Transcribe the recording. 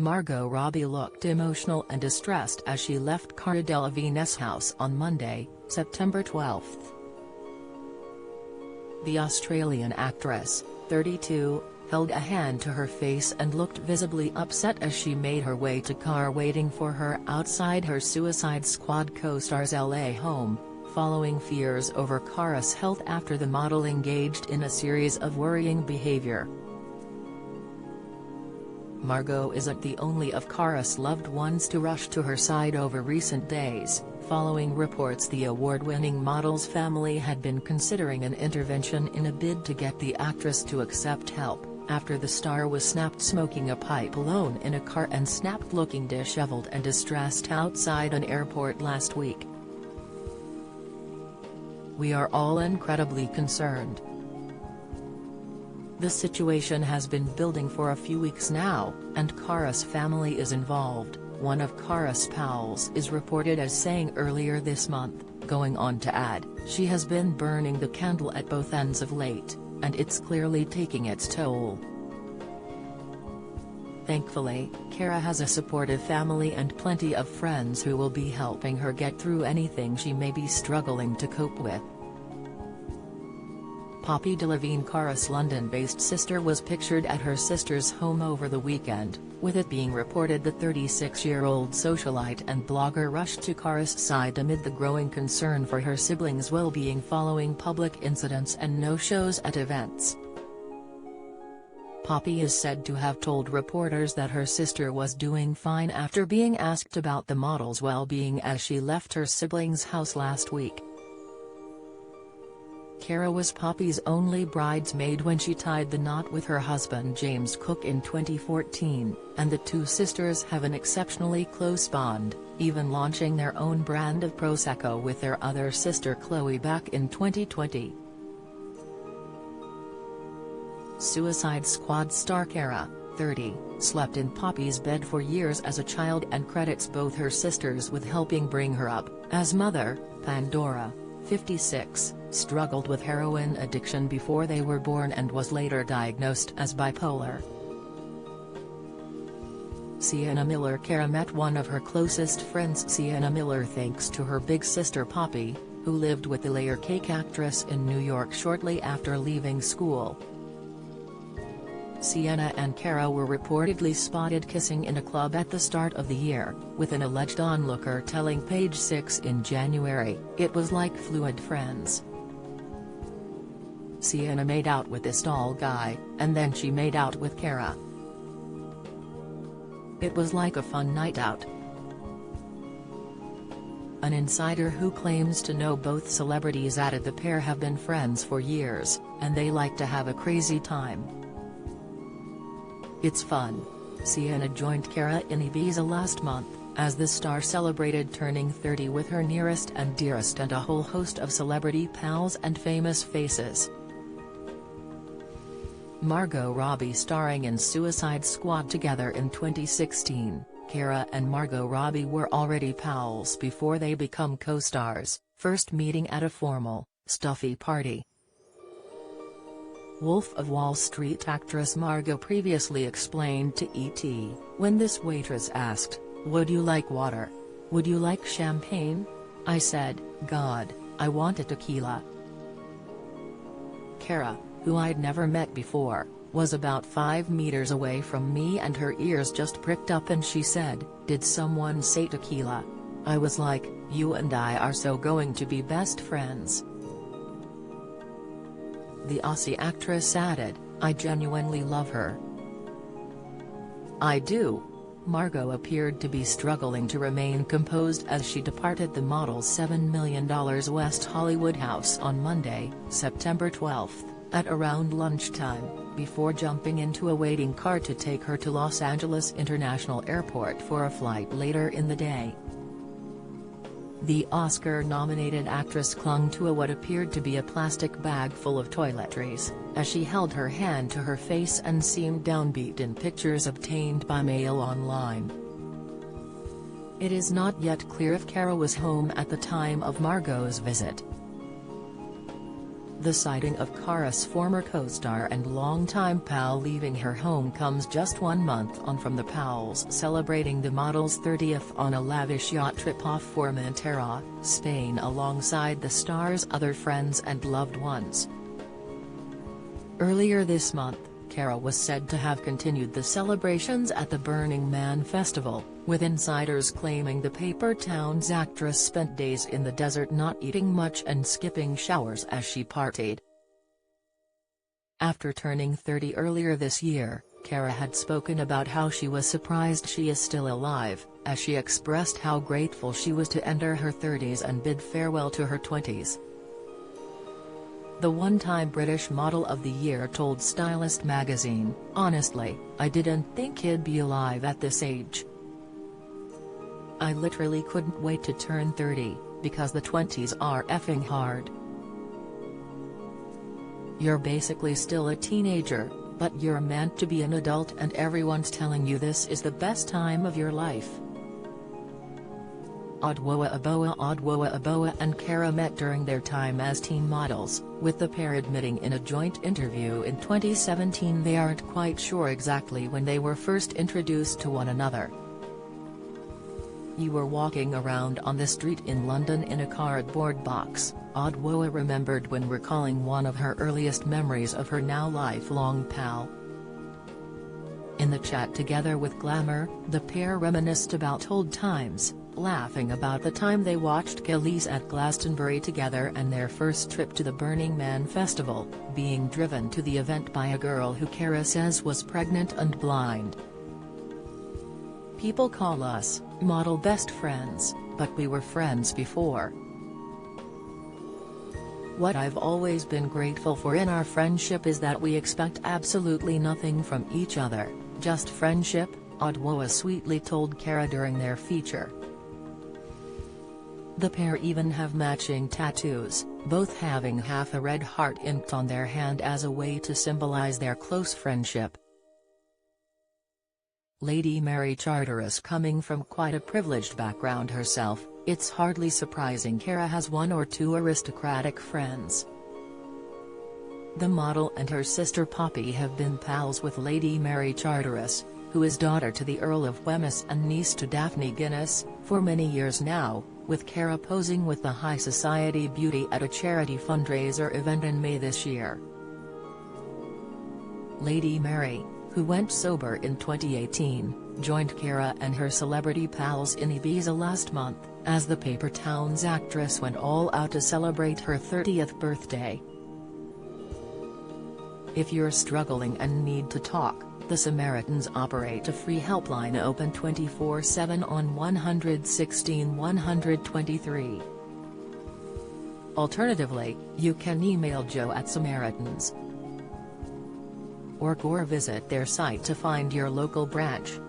Margot Robbie looked emotional and distressed as she left Cara Delevigne's house on Monday, September 12. The Australian actress, 32, held a hand to her face and looked visibly upset as she made her way to car waiting for her outside her Suicide Squad co-star's LA home, following fears over Cara's health after the model engaged in a series of worrying behavior. Margot isn't the only of Cara's loved ones to rush to her side over recent days, following reports the award-winning model's family had been considering an intervention in a bid to get the actress to accept help, after the star was snapped smoking a pipe alone in a car and snapped looking disheveled and distressed outside an airport last week. "We are all incredibly concerned. The situation has been building for a few weeks now, and Cara's family is involved," one of Cara's pals is reported as saying earlier this month, going on to add, "She has been burning the candle at both ends of late, and it's clearly taking its toll." Thankfully, Cara has a supportive family and plenty of friends who will be helping her get through anything she may be struggling to cope with. Poppy Delevingne, Cara's London-based sister, was pictured at her sister's home over the weekend, with it being reported the 36-year-old socialite and blogger rushed to Cara's side amid the growing concern for her siblings' well-being following public incidents and no-shows at events. Poppy is said to have told reporters that her sister was doing fine after being asked about the model's well-being as she left her siblings' house last week. Cara was Poppy's only bridesmaid when she tied the knot with her husband James Cook in 2014, and the two sisters have an exceptionally close bond, even launching their own brand of Prosecco with their other sister Chloe back in 2020. Suicide Squad star Cara, 30, slept in Poppy's bed for years as a child and credits both her sisters with helping bring her up, as mother, Pandora, 56, struggled with heroin addiction before they were born and was later diagnosed as bipolar. Sienna Miller. Cara met one of her closest friends, Sienna Miller, thanks to her big sister Poppy, who lived with the layer cake actress in New York shortly after leaving school. Sienna and Cara were reportedly spotted kissing in a club at the start of the year, with an alleged onlooker telling Page Six in January, "It was like fluid friends. Sienna made out with this tall guy, and then she made out with Cara. It was like a fun night out." An insider who claims to know both celebrities added the pair have been friends for years, and they like to have a crazy time. "It's fun." Sienna joined Cara in Ibiza last month, as the star celebrated turning 30 with her nearest and dearest and a whole host of celebrity pals and famous faces. Margot Robbie starring in Suicide Squad together in 2016, Cara and Margot Robbie were already pals before they become co-stars, first meeting at a formal, stuffy party. Wolf of Wall Street actress Margot previously explained to ET, when this waitress asked, "Would you like water? Would you like champagne?" I said, "God, I want a tequila." Cara, who I'd never met before, was about 5 meters away from me and her ears just pricked up and she said, "Did someone say tequila?" I was like, "You and I are so going to be best friends." The Aussie actress added, "I genuinely love her." "I do." Margot appeared to be struggling to remain composed as she departed the model's $7 million West Hollywood house on Monday, September 12, at around lunchtime, before jumping into a waiting car to take her to Los Angeles International Airport for a flight later in the day. The Oscar-nominated actress clung to what appeared to be a plastic bag full of toiletries, as she held her hand to her face and seemed downbeat in pictures obtained by Mail Online. It is not yet clear if Cara was home at the time of Margot's visit. The sighting of Cara's former co-star and longtime pal leaving her home comes just 1 month on from the pals celebrating the model's 30th on a lavish yacht trip off Formentera, Spain alongside the star's other friends and loved ones. Earlier this month, Cara was said to have continued the celebrations at the Burning Man festival, with insiders claiming the paper town's actress spent days in the desert not eating much and skipping showers as she partied. After turning 30 earlier this year, Cara had spoken about how she was surprised she is still alive, as she expressed how grateful she was to enter her 30s and bid farewell to her 20s. The one-time British Model of the Year told Stylist magazine, "Honestly, I didn't think he'd be alive at this age. I literally couldn't wait to turn 30, because the 20s are effing hard. You're basically still a teenager, but you're meant to be an adult and everyone's telling you this is the best time of your life." Adwoa and Cara met during their time as teen models, with the pair admitting in a joint interview in 2017 they aren't quite sure exactly when they were first introduced to one another. "You were walking around on the street in London in a cardboard box," Adwoa remembered when recalling one of her earliest memories of her now lifelong pal. In the chat together with Glamour, the pair reminisced about old times, laughing about the time they watched Khalees at Glastonbury together and their first trip to the Burning Man festival, being driven to the event by a girl who Cara says was pregnant and blind. "People call us model best friends, but we were friends before. What I've always been grateful for in our friendship is that we expect absolutely nothing from each other, just friendship," Adwoa sweetly told Cara during their feature. The pair even have matching tattoos, both having half a red heart inked on their hand as a way to symbolize their close friendship. Lady Mary Charteris, coming from quite a privileged background herself, it's hardly surprising Cara has one or two aristocratic friends. The model and her sister Poppy have been pals with Lady Mary Charteris, who is daughter to the Earl of Wemyss and niece to Daphne Guinness, for many years now, with Cara posing with the high society beauty at a charity fundraiser event in May this year. Lady Mary, who went sober in 2018, joined Cara and her celebrity pals in Ibiza last month, as the paper town's actress went all out to celebrate her 30th birthday. If you're struggling and need to talk, the Samaritans operate a free helpline open 24/7 on 116 123. Alternatively, you can email Joe at Samaritans. Or visit their site to find your local branch.